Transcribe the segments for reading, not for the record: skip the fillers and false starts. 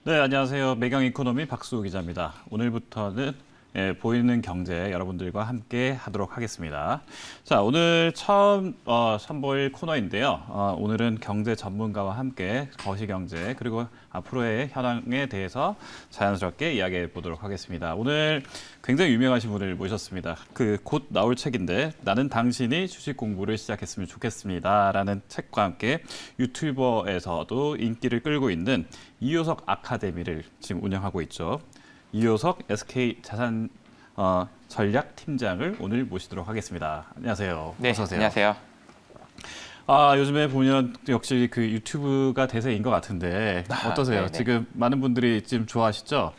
네, 안녕하세요. 매경 이코노미 박수호 기자입니다. 오늘부터는 보이는 경제 여러분들과 함께 하도록 하겠습니다. 자, 오늘 처음 선보일 코너인데요. 오늘은 경제 전문가와 함께 거시경제 그리고 앞으로의 현황에 대해서 자연스럽게 이야기해 보도록 하겠습니다. 오늘 굉장히 유명하신 분을 모셨습니다. 곧 나올 책인데 나는 당신이 주식 공부를 시작했으면 좋겠습니다라는 책과 함께 유튜버에서도 인기를 끌고 있는 이효석 아카데미를 지금 운영하고 있죠. 이효석 SK 자산 전략 팀장을 오늘 모시도록 하겠습니다. 안녕하세요. 네, 어서 오세요. 안녕하세요. 요즘에 보면 역시 유튜브가 대세인 것 같은데 어떠세요? 네네. 지금 많은 분들이 지금 좋아하시죠?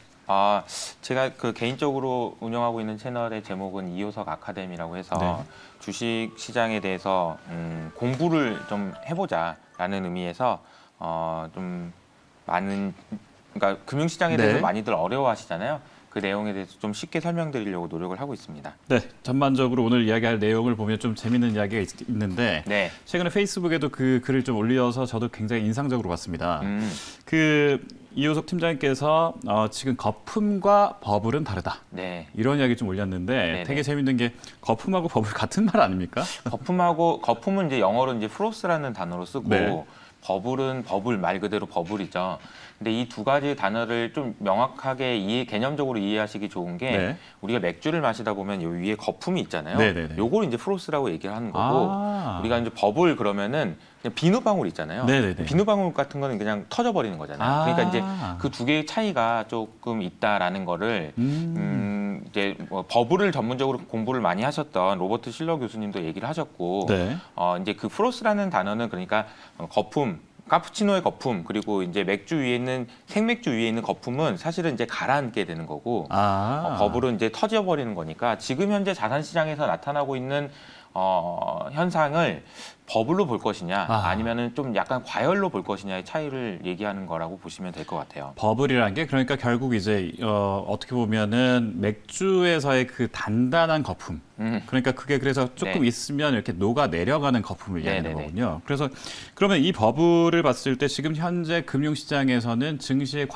제가 개인적으로 운영하고 있는 채널의 제목은 이효석 아카데미라고 해서 네. 주식 시장에 대해서 공부를 좀 해보자라는 의미에서 좀 많은 그러니까 금융 시장에 대해서 네. 많이들 어려워하시잖아요. 그 내용에 대해서 좀 쉽게 설명드리려고 노력을 하고 있습니다. 네, 전반적으로 오늘 이야기할 내용을 보면 좀 재밌는 이야기가 있는데 네. 최근에 페이스북에도 그 글을 좀 올려서 저도 굉장히 인상적으로 봤습니다. 음, 이효석 팀장님께서 지금 거품과 버블은 다르다. 네. 이런 이야기 좀 올렸는데 네네. 되게 재밌는 게 거품하고 버블 같은 말 아닙니까? 거품은 이제 영어로 이제 프로스라는 단어로 쓰고 네. 버블은 버블 말 그대로 버블이죠. 근데 이 두 가지 단어를 좀 명확하게 개념적으로 이해하시기 좋은 게 네. 우리가 맥주를 마시다 보면 요 위에 거품이 있잖아요. 네네네. 요걸 이제 프로스라고 얘기를 하는 거고 우리가 이제 버블 그러면은 그냥 비누방울 있잖아요. 네네네. 비누방울 같은 거는 그냥 터져버리는 거잖아요. 그러니까 이제 그 두 개의 차이가 조금 있다라는 거를 이제 버블을 전문적으로 공부를 많이 하셨던 로버트 실러 교수님도 얘기를 하셨고 네. 이제 그 프로스라는 단어는 그러니까 거품, 카푸치노의 거품 그리고 이제 맥주 위에 있는 생맥주 위에 있는 거품은 사실은 이제 가라앉게 되는 거고 버블은 이제 터져버리는 거니까 지금 현재 자산 시장에서 나타나고 있는 현상을 버블로 볼 것이냐 아니면은 좀 약간 과열로 볼 것이냐의 차이를 얘기하는 거라고 보시면 될 것 같아요. 버블이라는 게 그러니까 결국 이제 어떻게 보면은 맥주에서의 그 단단한 거품. 그러니까 그게 그래서 조금 네. 있으면 이렇게 녹아 내려가는 거품을 이야기하는 네네네. 거군요. 그래서 그러면 이 버블을 봤을 때 지금 현재 금융시장에서는 증시의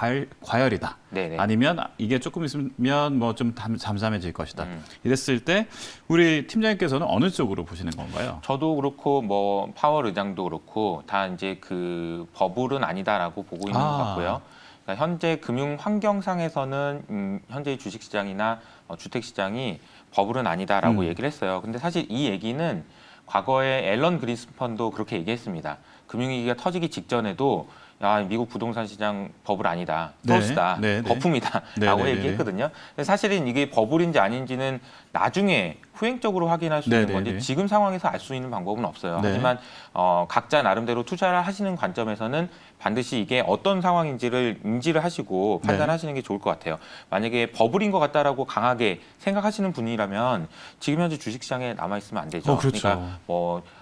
과열이다. 네네. 아니면 이게 조금 있으면 뭐 좀 잠잠해질 것이다. 이랬을 때 우리 팀장님께서는 어느 쪽으로 보시는 건가요? 저도 그렇고 뭐 파월 의장도 그렇고 다 이제 그 버블은 아니다라고 보고 있는 것 같고요. 그러니까 현재 금융 환경상에서는 현재 주식 시장이나 주택 시장이 버블은 아니다라고 얘기를 했어요. 근데 사실 이 얘기는 과거에 앨런 그린스펀도 그렇게 얘기했습니다. 금융위기가 터지기 직전에도 야, 미국 부동산 시장 버블 아니다. 프로스다. 네, 네. 거품이다. 네, 라고 네, 네, 얘기했거든요. 근데 사실은 이게 버블인지 아닌지는 나중에 후행적으로 확인할 수 네, 있는 네, 건데 네. 지금 상황에서 알 수 있는 방법은 없어요. 네. 하지만 각자 나름대로 투자를 하시는 관점에서는 반드시 이게 어떤 상황인지를 인지를 하시고 판단하시는 게 좋을 것 같아요. 만약에 버블인 것 같다라고 강하게 생각하시는 분이라면 지금 현재 주식시장에 남아있으면 안 되죠. 그렇죠. 그러니까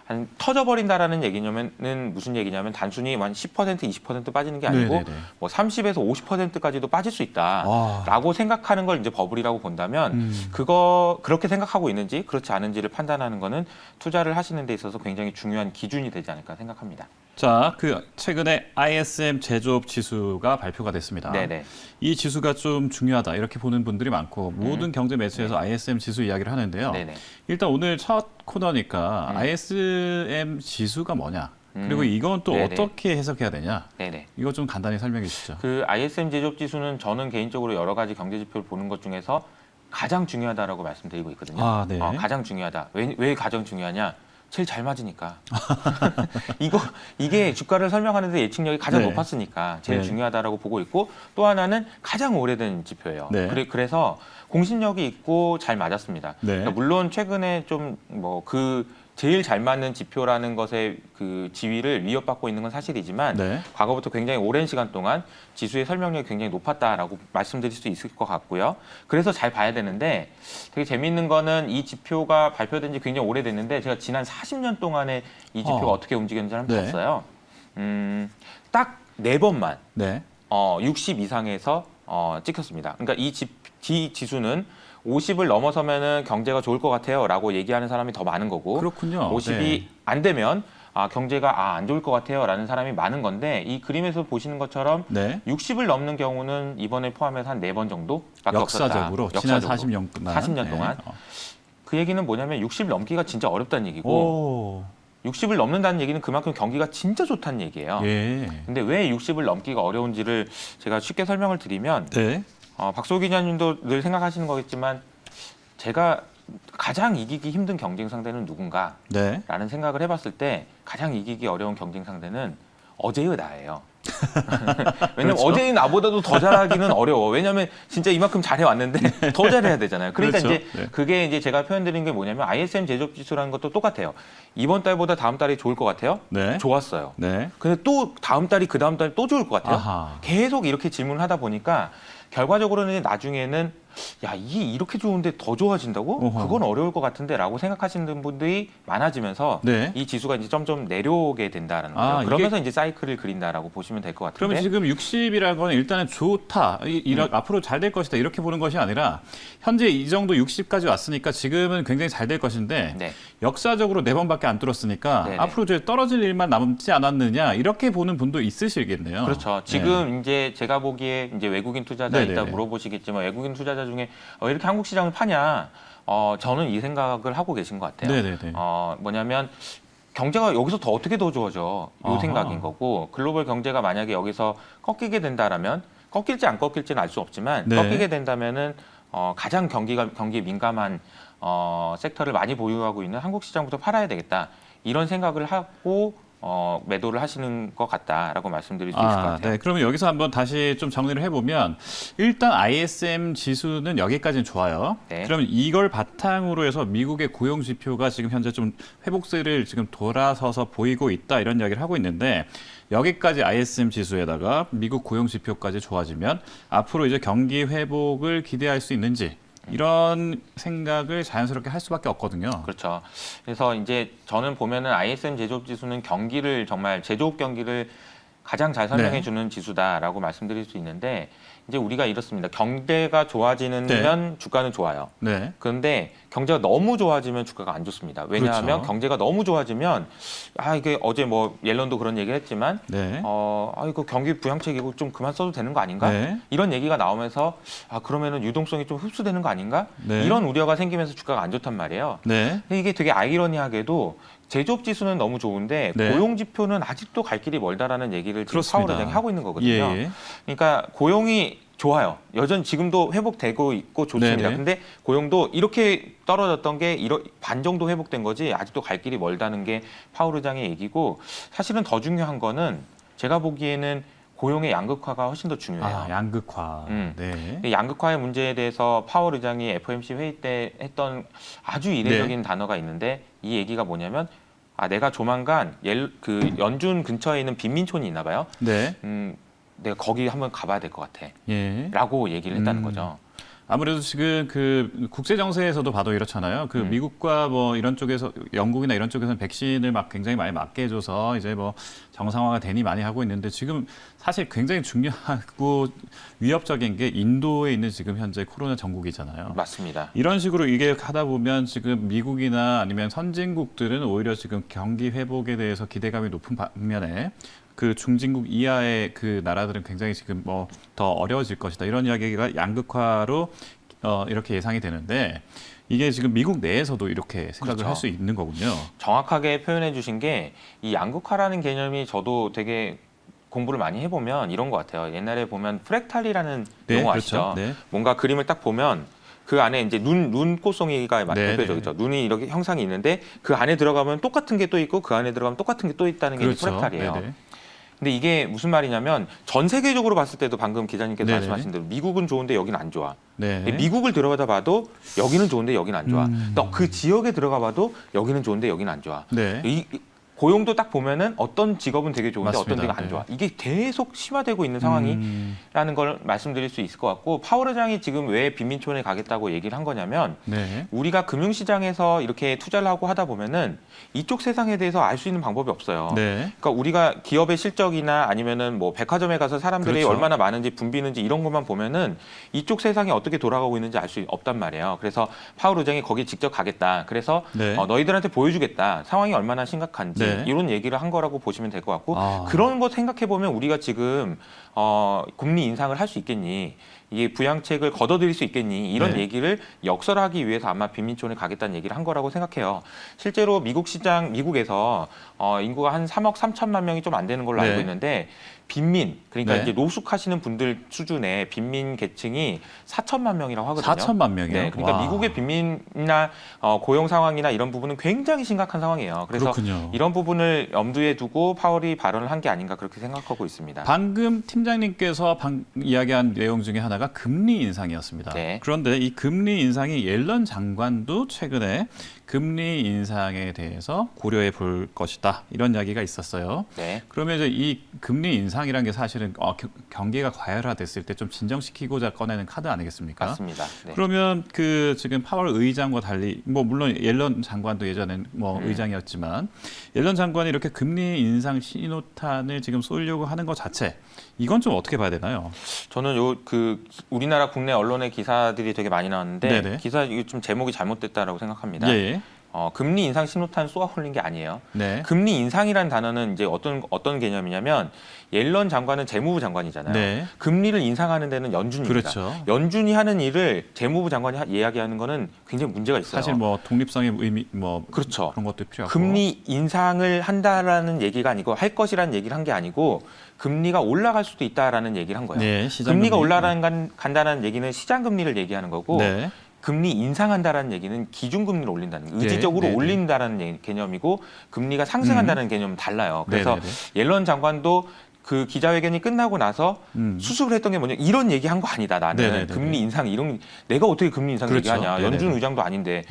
한 터져버린다라는 얘기냐면은 무슨 얘기냐면 단순히 한 10%, 20% 빠지는 게 아니고 네네네. 뭐 30에서 50%까지도 빠질 수 있다라고 생각하는 걸 이제 버블이라고 본다면 그렇게 생각하고 있는지 그렇지 않은지를 판단하는 거는 투자를 하시는 데 있어서 굉장히 중요한 기준이 되지 않을까 생각합니다. 자, 최근에 ISM 제조업 지수가 발표가 됐습니다. 네네. 이 지수가 좀 중요하다 이렇게 보는 분들이 많고 모든 경제 매체에서 ISM 지수 이야기를 하는데요. 네네. 일단 오늘 첫 코너니까 ISM 지수가 뭐냐? 그리고 이건 또 네네. 어떻게 해석해야 되냐? 네네. 이거 좀 간단히 설명해 주시죠. 그 ISM 제조업 지수는 저는 개인적으로 여러 가지 경제 지표를 보는 것 중에서 가장 중요하다라고 말씀드리고 있거든요. 네. 가장 중요하다. 왜 가장 중요하냐? 제일 잘 맞으니까. 이게 주가를 설명하는데 예측력이 가장 네. 높았으니까 제일 네. 중요하다라고 보고 있고 또 하나는 가장 오래된 지표예요. 네. 그래서 공신력이 있고 잘 맞았습니다. 네. 그러니까 물론 최근에 좀 제일 잘 맞는 지표라는 것의 그 지위를 위협받고 있는 건 사실이지만 네. 과거부터 굉장히 오랜 시간 동안 지수의 설명력이 굉장히 높았다라고 말씀드릴 수 있을 것 같고요. 그래서 잘 봐야 되는데 되게 재미있는 거는 이 지표가 발표된 지 굉장히 오래됐는데 제가 지난 40년 동안에 이 지표가 어떻게 움직였는지 한번 네. 봤어요. 딱 4번만 네. 60 이상에서 찍혔습니다. 그러니까 이 지수는 50을 넘어서면은 경제가 좋을 것 같아요 라고 얘기하는 사람이 더 많은 거고 그렇군요. 50이 네. 안 되면 경제가 안 좋을 것 같아요라는 사람이 많은 건데 이 그림에서 보시는 것처럼 네. 60을 넘는 경우는 이번에 포함해서 한 4번 정도밖에 역사적으로 없었다. 지난 40년 동안. 40년 동안. 그 얘기는 뭐냐면 60 넘기가 진짜 어렵다는 얘기고 오. 60을 넘는다는 얘기는 그만큼 경기가 진짜 좋다는 얘기예요. 예. 근데 왜 60을 넘기가 어려운지를 제가 쉽게 설명을 드리면 네. 박수호 기자님도 늘 생각하시는 거겠지만 제가 가장 이기기 힘든 경쟁 상대는 누군가라는 네. 생각을 해봤을 때 가장 이기기 어려운 경쟁 상대는 어제의 나예요. 왜냐면 그렇죠. 어제의 나보다도 더 잘하기는 어려워. 왜냐면 진짜 이만큼 잘해왔는데 더 잘해야 되잖아요. 그러니까 그렇죠. 이제 네. 그게 이제 제가 표현드린 게 뭐냐면 ISM 제조업 지수라는 것도 똑같아요. 이번 달보다 다음 달이 좋을 것 같아요. 네. 좋았어요. 네. 근데 또 다음 달이 그 다음 달 또 좋을 것 같아요. 아하. 계속 이렇게 질문을 하다 보니까 결과적으로는 나중에는 야, 이게 이렇게 좋은데 더 좋아진다고? 어허. 그건 어려울 것 같은데 라고 생각하시는 분들이 많아지면서 네. 이 지수가 이제 점점 내려오게 된다는 거죠. 아, 그러면서 이제 사이클을 그린다라고 보시면 될 것 같은데. 그러면 지금 60이라는 건 일단은 좋다, 앞으로 잘 될 것이다 이렇게 보는 것이 아니라 현재 이 정도 60까지 왔으니까 지금은 굉장히 잘 될 것인데 네. 역사적으로 4번밖에 안 뚫었으니까 네네. 앞으로 이제 떨어질 일만 남지 않았느냐 이렇게 보는 분도 있으시겠네요. 그렇죠. 지금 이제 제가 보기에 이제 외국인 투자자 네네네. 이따 물어보시겠지만 외국인 투자자 중에 왜 이렇게 한국 시장을 파냐? 저는 이 생각을 하고 계신 것 같아요. 네네네. 뭐냐면 경제가 여기서 더 어떻게 더 좋아져? 이 아하. 생각인 거고 글로벌 경제가 만약에 여기서 꺾이게 된다라면 꺾일지 안 꺾일지는 알 수 없지만 네. 꺾이게 된다면은 가장 경기에 민감한 섹터를 많이 보유하고 있는 한국 시장부터 팔아야 되겠다. 이런 생각을 하고 매도를 하시는 것 같다라고 말씀드릴 수 있을 것 같아요. 네. 그러면 여기서 한번 다시 좀 정리를 해보면 일단 ISM 지수는 여기까지는 좋아요. 네. 그러면 이걸 바탕으로 해서 미국의 고용 지표가 지금 현재 좀 회복세를 지금 돌아서서 보이고 있다 이런 이야기를 하고 있는데 여기까지 ISM 지수에다가 미국 고용 지표까지 좋아지면 앞으로 이제 경기 회복을 기대할 수 있는지 이런 생각을 자연스럽게 할 수밖에 없거든요. 그렇죠. 그래서 이제 저는 보면은 ISM 제조업 지수는 경기를 정말 제조업 경기를 가장 잘 설명해 네. 주는 지수다라고 말씀드릴 수 있는데 이제 우리가 이렇습니다. 경제가 좋아지면 네. 주가는 좋아요. 네. 그런데 경제가 너무 좋아지면 주가가 안 좋습니다. 왜냐하면 그렇죠. 경제가 너무 좋아지면 이게 어제 뭐 옐런도 그런 얘기를 했지만 네. 이거 경기 부양책이고 좀 그만 써도 되는 거 아닌가? 네. 이런 얘기가 나오면서 그러면은 유동성이 좀 흡수되는 거 아닌가? 네. 이런 우려가 생기면서 주가가 안 좋단 말이에요. 네. 근데 이게 되게 아이러니하게도 제조업 지수는 너무 좋은데 네. 고용 지표는 아직도 갈 길이 멀다라는 얘기를 지금 그렇습니다. 파월 의장이 하고 있는 거거든요. 예. 그러니까 고용이 좋아요. 여전히 지금도 회복되고 있고 좋습니다. 네네. 근데 고용도 이렇게 떨어졌던 게 반 정도 회복된 거지 아직도 갈 길이 멀다는 게 파월 의장의 얘기고 사실은 더 중요한 거는 제가 보기에는 고용의 양극화가 훨씬 더 중요해요. 양극화. 네. 이 양극화의 문제에 대해서 파월 의장이 FOMC 회의 때 했던 아주 이례적인 단어가 있는데 이 얘기가 뭐냐면 내가 조만간 그 연준 근처에 있는 빈민촌이 있나 봐요. 네. 내가 거기 한번 가봐야 될 것 같아. 예. 라고 얘기를 했다는 거죠. 아무래도 지금 그 국제 정세에서도 봐도 이렇잖아요. 그 미국과 뭐 이런 쪽에서 영국이나 이런 쪽에서는 백신을 막 굉장히 많이 맞게 해줘서 이제 뭐 정상화가 되니 많이 하고 있는데 지금 사실 굉장히 중요하고 위협적인 게 인도에 있는 지금 현재 코로나 전국이잖아요. 맞습니다. 이런 식으로 이게 하다 보면 지금 미국이나 아니면 선진국들은 오히려 지금 경기 회복에 대해서 기대감이 높은 반면에 그 중진국 이하의 그 나라들은 굉장히 지금 뭐 더 어려워질 것이다. 이런 이야기가 양극화로 이렇게 예상이 되는데 이게 지금 미국 내에서도 이렇게 생각을 그렇죠. 할 수 있는 거군요. 정확하게 표현해 주신 게 이 양극화라는 개념이 저도 되게 공부를 많이 해보면 이런 것 같아요. 옛날에 보면 프랙탈이라는 용어 아시죠? 그렇죠. 네. 뭔가 그림을 딱 보면 그 안에 이제 눈꽃송이가 네, 대표적이죠. 눈이 이렇게 형상이 있는데 그 안에 들어가면 똑같은 게 또 있고 그 안에 들어가면 똑같은 게 또 있다는 게 그렇죠. 프랙탈이에요. 네네. 근데 이게 무슨 말이냐면 전 세계적으로 봤을 때도 방금 기자님께서 네네. 말씀하신 대로 미국은 좋은데 여기는 안 좋아. 네. 미국을 들어가다 봐도 여기는 좋은데 여기는 안 좋아. 음. 또 그 지역에 들어가 봐도 여기는 좋은데 여기는 안 좋아. 네. 이 고용도 딱 보면은 어떤 직업은 되게 좋은데 맞습니다. 어떤 데가 안 네. 좋아. 이게 계속 심화되고 있는 상황이라는 걸 말씀드릴 수 있을 것 같고 파월 의장이 지금 왜 빈민촌에 가겠다고 얘기를 한 거냐면 네. 우리가 금융시장에서 이렇게 투자를 하고 하다 보면은 이쪽 세상에 대해서 알 수 있는 방법이 없어요. 네. 그러니까 우리가 기업의 실적이나 아니면은 뭐 백화점에 가서 사람들이 그렇죠. 얼마나 많은지 붐비는지 이런 것만 보면은 이쪽 세상이 어떻게 돌아가고 있는지 알 수 없단 말이에요. 그래서 파월 의장이 거기 직접 가겠다. 그래서 네. 너희들한테 보여주겠다. 상황이 얼마나 심각한지. 네. 이런 얘기를 한 거라고 보시면 될 것 같고 아. 그런 거 생각해 보면 우리가 지금 금리 인상을 할 수 있겠니? 이게 부양책을 걷어들일 수 있겠니? 이런 네. 얘기를 역설하기 위해서 아마 빈민촌에 가겠다는 얘기를 한 거라고 생각해요. 실제로 미국에서 인구가 한 3억 3천만 명이 좀 안 되는 걸로 네. 알고 있는데 빈민 그러니까 네. 이제 노숙하시는 분들 수준의 빈민 계층이 4천만 명이라고 하거든요. 4천만 명이요? 네, 그러니까 와. 미국의 빈민이나 고용 상황이나 이런 부분은 굉장히 심각한 상황이에요. 그래서 그렇군요. 이런 부분을 염두에 두고 파월이 발언을 한 게 아닌가 그렇게 생각하고 있습니다. 방금 팀장님께서 이야기한 내용 중에 하나가 금리 인상이었습니다. 네. 그런데 이 금리 인상이 옐런 장관도 최근에 금리 인상에 대해서 고려해 볼 것이다. 이런 이야기가 있었어요. 네. 그러면 이제 이 금리 인상이라는 게 사실은 경기가 과열화됐을 때 좀 진정시키고자 꺼내는 카드 아니겠습니까? 맞습니다. 네. 그러면 그 지금 파월 의장과 달리 뭐 물론 옐런 장관도 예전엔 뭐 의장이었지만 옐런 장관이 이렇게 금리 인상 신호탄을 지금 쏘려고 하는 것 자체 이건 좀 어떻게 봐야 되나요? 저는 우리나라 국내 언론의 기사들이 되게 많이 나왔는데 네네. 기사 이거 좀 제목이 잘못됐다라고 생각합니다. 예. 금리 인상 신호탄 쏘아 올린 게 아니에요. 네. 금리 인상이라는 단어는 이제 어떤 개념이냐면 옐런 장관은 재무부 장관이잖아요. 네. 금리를 인상하는 데는 연준입니다. 그렇죠. 연준이 하는 일을 재무부 장관이 이야기하는 거는 굉장히 문제가 있어요. 사실 뭐 독립성의 의미 뭐 그렇죠. 그런 것도 필요하고. 금리 인상을 한다라는 얘기가 아니고 할 것이라는 얘기를 한 게 아니고 금리가 올라갈 수도 있다라는 얘기를 한 거예요. 네, 시장 금리가 금리. 간다는 얘기는 시장 금리를 얘기하는 거고 네. 금리 인상한다라는 얘기는 기준금리를 올린다는 거예요. 의지적으로 네, 네, 올린다라는 개념이고 금리가 상승한다는 개념은 달라요. 그래서 네, 네, 옐런 장관도 그 기자회견이 끝나고 나서 수습을 했던 게 뭐냐 이런 얘기한 거 아니다. 나는 네, 네, 네, 금리 인상 이런 내가 어떻게 금리 인상 그렇죠. 얘기하냐. 네, 네, 연준 네. 의장도 아닌데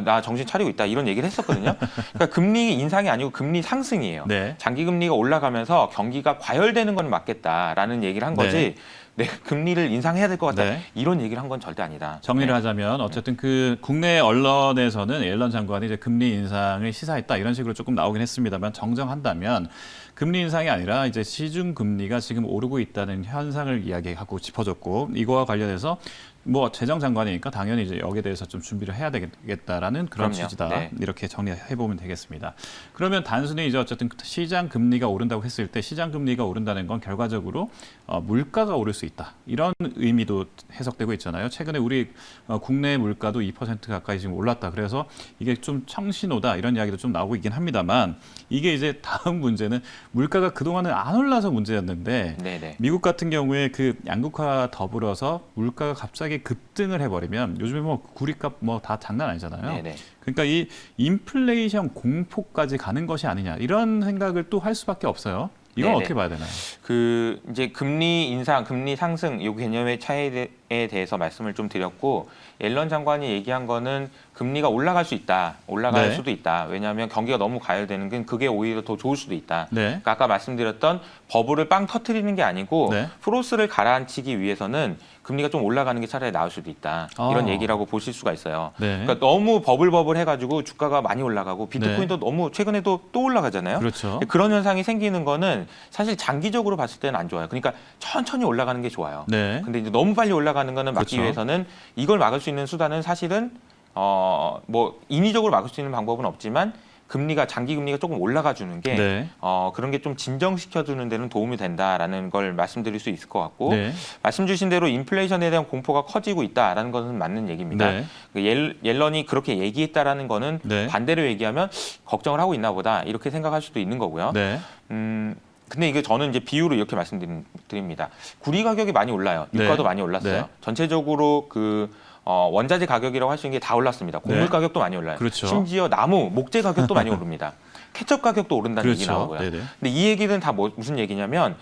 나 정신 차리고 있다 이런 얘기를 했었거든요. 그러니까 금리 인상이 아니고 금리 상승이에요. 네. 장기 금리가 올라가면서 경기가 과열되는 건 맞겠다라는 얘기를 한 거지. 내 금리를 인상해야 될 것 같다. 네. 이런 얘기를 한 건 절대 아니다. 정리를 네. 하자면 어쨌든 그 국내 언론에서는 옐런 장관이 이제 금리 인상을 시사했다 이런 식으로 조금 나오긴 했습니다만 정정한다면 금리 인상이 아니라 이제 시중 금리가 지금 오르고 있다는 현상을 이야기하고 짚어줬고 이거와 관련해서 뭐 재정 장관이니까 당연히 이제 여기에 대해서 좀 준비를 해야 되겠다라는 그런 그럼요. 취지다. 네. 이렇게 정리해 보면 되겠습니다. 그러면 단순히 이제 어쨌든 시장 금리가 오른다고 했을 때 시장 금리가 오른다는 건 결과적으로 물가가 오를 수 있다. 이런 의미도 해석되고 있잖아요. 최근에 우리 국내 물가도 2% 가까이 지금 올랐다. 그래서 이게 좀 청신호다. 이런 이야기도 좀 나오고 있긴 합니다만 이게 이제 다음 문제는 물가가 그동안은 안 올라서 문제였는데 네네. 미국 같은 경우에 그 양극화 더불어서 물가가 갑자기 급등을 해버리면 요즘에 뭐 구리값 뭐 다 장난 아니잖아요. 네네. 그러니까 이 인플레이션 공포까지 가는 것이 아니냐 이런 생각을 또 할 수밖에 없어요. 이건 네네. 어떻게 봐야 되나요? 이제 금리 인상, 금리 상승 이 개념의 차이에 대해서 말씀을 좀 드렸고 옐런 장관이 얘기한 거는 금리가 올라갈 수 있다, 올라갈 네. 수도 있다. 왜냐하면 경기가 너무 과열되는 건 그게 오히려 더 좋을 수도 있다. 네. 그러니까 아까 말씀드렸던 버블을 빵 터트리는 게 아니고 네. 프로스를 가라앉히기 위해서는 금리가 좀 올라가는 게 차라리 나을 수도 있다. 이런 아. 얘기라고 보실 수가 있어요. 네. 그러니까 너무 버블 해가지고 주가가 많이 올라가고 비트코인도 너무 최근에도 또 올라가잖아요. 그렇죠. 그런 현상이 생기는 거는 사실 장기적으로 봤을 때는 안 좋아요. 그러니까 천천히 올라가는 게 좋아요. 네. 근데 이제 너무 빨리 올라가는 거는 막기 그렇죠. 위해서는 이걸 막을 수 있는 수단은 사실은 뭐 인위적으로 막을 수 있는 방법은 없지만 장기 금리가 조금 올라가 주는 게 네. 그런 게 좀 진정시켜 주는 데는 도움이 된다라는 걸 말씀드릴 수 있을 것 같고 네. 말씀 주신 대로 인플레이션에 대한 공포가 커지고 있다라는 것은 맞는 얘기입니다. 네. 옐런이 그렇게 얘기했다라는 거는 네. 반대로 얘기하면 걱정을 하고 있나 보다 이렇게 생각할 수도 있는 거고요. 네. 근데 이게 저는 이제 비유로 이렇게 말씀드립니다. 구리 가격이 많이 올라요. 유가도 네. 많이 올랐어요. 네. 전체적으로 원자재 가격이라고 할 수 있는 게 다 올랐습니다. 곡물 네. 가격도 많이 올라요. 그렇죠. 심지어 목재 가격도 많이 오릅니다. 케첩 가격도 오른다는 얘기 그렇죠. 나오고요. 네네. 근데 이 얘기는 다 무슨 얘기냐면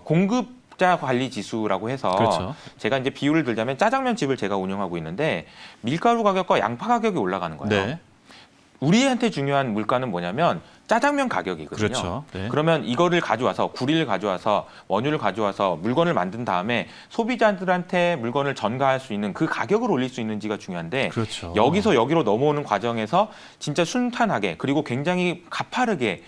공급자 관리 지수라고 해서 그렇죠. 제가 이제 비유를 들자면 짜장면 집을 제가 운영하고 있는데 밀가루 가격과 양파 가격이 올라가는 거예요. 네. 우리한테 중요한 물가는 뭐냐면 짜장면 가격이거든요. 그렇죠. 네. 그러면 이거를 가져와서 구리를 가져와서 원유를 가져와서 물건을 만든 다음에 소비자들한테 물건을 전가할 수 있는 그 가격을 올릴 수 있는지가 중요한데 그렇죠. 여기서 여기로 넘어오는 과정에서 진짜 순탄하게 그리고 굉장히 가파르게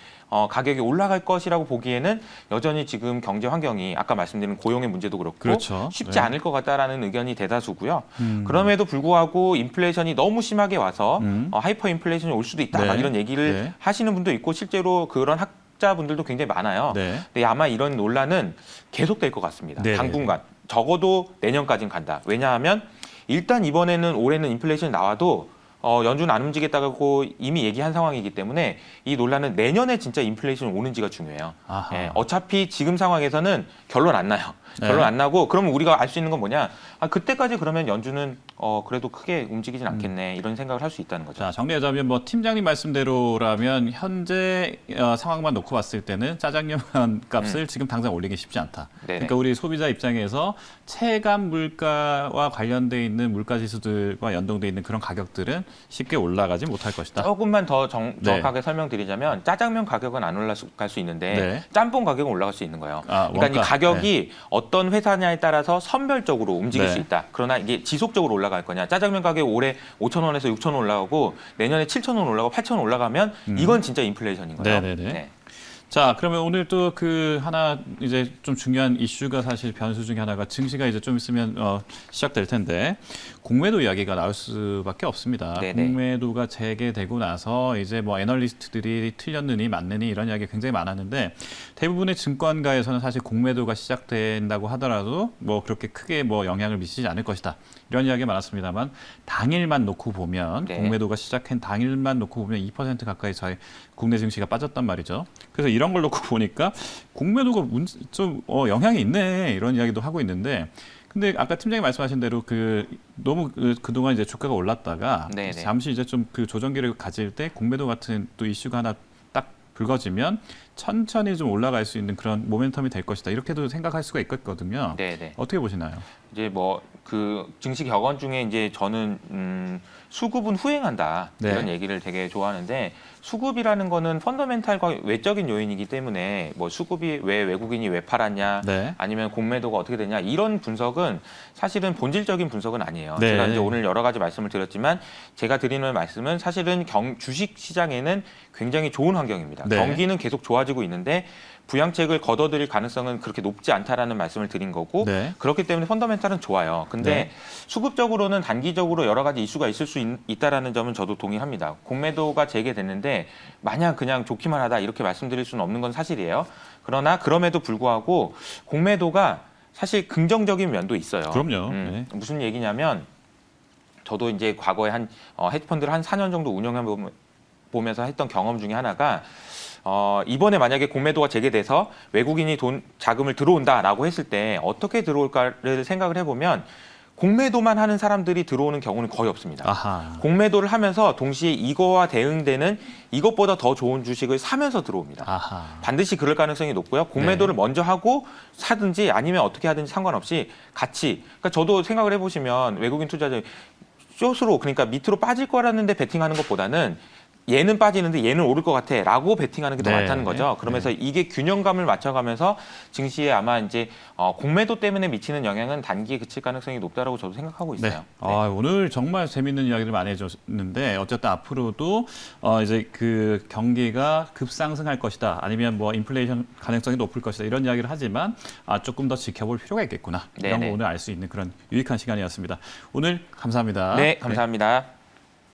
가격이 올라갈 것이라고 보기에는 여전히 지금 경제 환경이 아까 말씀드린 고용의 문제도 그렇고 그렇죠. 쉽지 네. 않을 것 같다라는 의견이 대다수고요. 그럼에도 불구하고 인플레이션이 너무 심하게 와서 하이퍼 인플레이션이 올 수도 있다. 네. 막 이런 얘기를 네. 하시는 분도 있고 실제로 그런 학자분들도 굉장히 많아요. 네. 근데 아마 이런 논란은 계속될 것 같습니다. 네. 당분간. 적어도 내년까지는 간다. 왜냐하면 일단 이번에는 올해는 인플레이션이 나와도 연준은 안 움직이겠다고 이미 얘기한 상황이기 때문에 이 논란은 내년에 진짜 인플레이션이 오는지가 중요해요. 예, 어차피 지금 상황에서는 결론 안 나요. 네. 결론 안 나고 그러면 우리가 알 수 있는 건 뭐냐? 그때까지 그러면 연준은 그래도 크게 움직이진 않겠네 이런 생각을 할 수 있다는 거죠. 자, 정리하자면 뭐 팀장님 말씀대로라면 현재 상황만 놓고 봤을 때는 짜장면 값을 지금 당장 올리기 쉽지 않다. 네네. 그러니까 우리 소비자 입장에서 체감 물가와 관련돼 있는 물가 지수들과 연동돼 있는 그런 가격들은 쉽게 올라가지 못할 것이다. 조금만 더 정확하게 설명드리자면 짜장면 가격은 안 올라갈 수 있는데 네. 짬뽕 가격은 올라갈 수 있는 거예요. 그러니까 이 원가. 가격이 어떤 회사냐에 따라서 선별적으로 움직일 네. 수 있다. 그러나 이게 지속적으로 올라갈 거냐. 짜장면 가격이 올해 5,000원에서 6,000원 올라가고 내년에 7,000원 올라가고 8,000원 올라가면 이건 진짜 인플레이션인 거예요. 네네네. 네. 자, 그러면 오늘 또 그 하나 이제 좀 중요한 이슈가 사실 변수 중에 하나가 증시가 이제 좀 있으면 시작될 텐데 공매도 이야기가 나올 수밖에 없습니다. 네네. 공매도가 재개되고 나서 이제 뭐 애널리스트들이 틀렸느니 맞느니 이런 이야기 굉장히 많았는데 대부분의 증권가에서는 사실 공매도가 시작된다고 하더라도 뭐 그렇게 크게 뭐 영향을 미치지 않을 것이다. 이런 이야기가 많았습니다만 당일만 놓고 보면 네. 공매도가 시작한 당일만 놓고 보면 2% 가까이 저희 국내 증시가 빠졌단 말이죠. 그래서 이런 걸 놓고 보니까 공매도가 좀 영향이 있네 이런 이야기도 하고 있는데 근데 아까 팀장님 말씀하신 대로 너무 그동안 이제 주가가 올랐다가 네네. 잠시 이제 좀 그 조정기를 가질 때 공매도 같은 또 이슈가 하나 딱 불거지면 천천히 좀 올라갈 수 있는 그런 모멘텀이 될 것이다. 이렇게도 생각할 수가 있거든요. 네네. 어떻게 보시나요? 이제 뭐 그 증시 격언 중에 이제 저는 수급은 후행한다 네. 이런 얘기를 되게 좋아하는데 수급이라는 거는 펀더멘탈과 외적인 요인이기 때문에 뭐 수급이 왜 외국인이 왜 팔았냐 네. 아니면 공매도가 어떻게 되냐 이런 분석은 사실은 본질적인 분석은 아니에요. 네. 제가 이제 오늘 여러 가지 말씀을 드렸지만 제가 드리는 말씀은 사실은 주식 시장에는 굉장히 좋은 환경입니다. 네. 경기는 계속 좋아지고 있는데 부양책을 걷어들일 가능성은 그렇게 높지 않다라는 말씀을 드린 거고 네. 그렇기 때문에 펀더멘탈은 좋아요. 근데 네. 수급적으로는 단기적으로 여러 가지 이슈가 있을 수 있다라는 점은 저도 동의합니다. 공매도가 재개됐는데 마냥 그냥 좋기만 하다 이렇게 말씀드릴 수는 없는 건 사실이에요. 그러나 그럼에도 불구하고 공매도가 사실 긍정적인 면도 있어요. 그럼요. 네. 무슨 얘기냐면 저도 이제 과거에 헤지펀드를 한 4년 정도 운영해 보면서 했던 경험 중에 하나가 이번에 만약에 공매도가 재개돼서 외국인이 자금을 들어온다라고 했을 때 어떻게 들어올까를 생각을 해보면 공매도만 하는 사람들이 들어오는 경우는 거의 없습니다. 아하. 공매도를 하면서 동시에 이거와 대응되는 이것보다 더 좋은 주식을 사면서 들어옵니다. 아하. 반드시 그럴 가능성이 높고요. 공매도를 먼저 하고 사든지 아니면 어떻게 하든지 상관없이 같이. 그러니까 저도 생각을 해보시면 외국인 투자자 숏으로 그러니까 밑으로 빠질 거라는데 베팅하는 것보다는 얘는 빠지는데 얘는 오를 것 같아라고 베팅하는 게 더 네. 많다는 거죠. 그러면서 이게 균형감을 맞춰가면서 증시에 아마 이제 공매도 때문에 미치는 영향은 단기에 그칠 가능성이 높다라고 저도 생각하고 있어요. 네. 오늘 정말 재밌는 이야기를 많이 해줬는데 어쨌든 앞으로도 이제 그 경기가 급상승할 것이다 아니면 뭐 인플레이션 가능성이 높을 것이다 이런 이야기를 하지만 조금 더 지켜볼 필요가 있겠구나 이런 거 네네. 오늘 알 수 있는 그런 유익한 시간이었습니다. 오늘 감사합니다. 네, 감사합니다.